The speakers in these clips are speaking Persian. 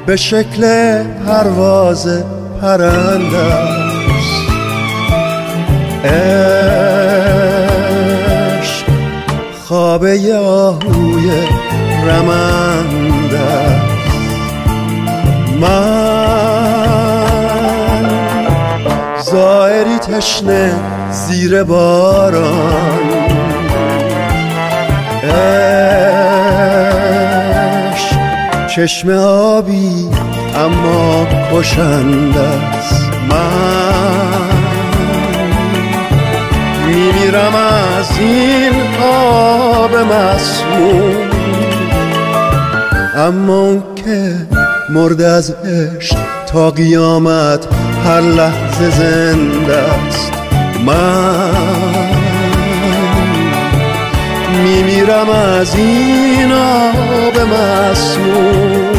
به شکل پرواز پرنده است. عشق خواب آهوی رمنده است. من زائری تشنه زیر باران، عشق چشم آبی اما کشنده است. من میمیرم از این آب مسموم، اما اون که مرده از عشق تا قیامت هر لحظه زنده است. من میمیرم از این آب مسموم.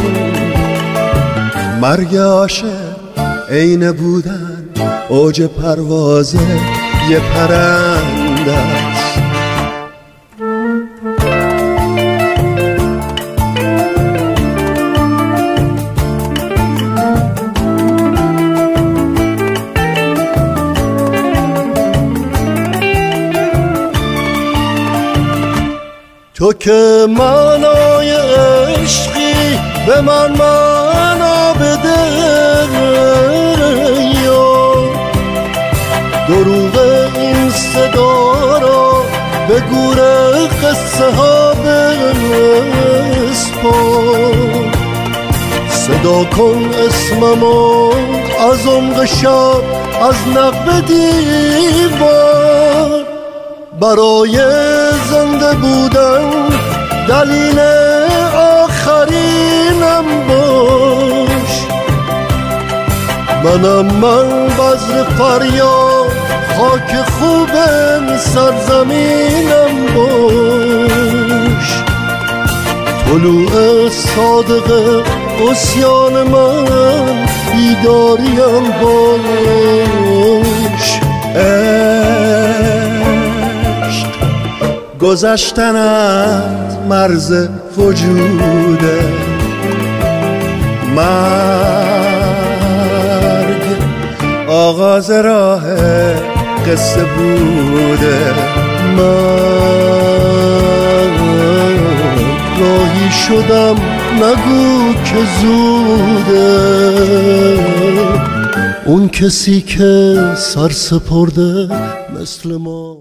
مرگ عاشق عین بودن اوج پرواز یه پرنده است. تو که معنای عشقی به من معنا بده، یا دروغ این صدا را به گور قصه ها بسپار. صدا کن اسممو از عمق شب، از نقب دیوار. برای زنده بودن دلیل آخرینم باش. منم من بذر فریاد، خاک خوب سرزمینم باش. طلوع صادق عصیان من بیداریم باش. گذشتن از مرز وجوده، مرگ آغاز راه قصه بوده. من راهی شدم نگو که زوده. اون کسی که سر سپرده مثل ما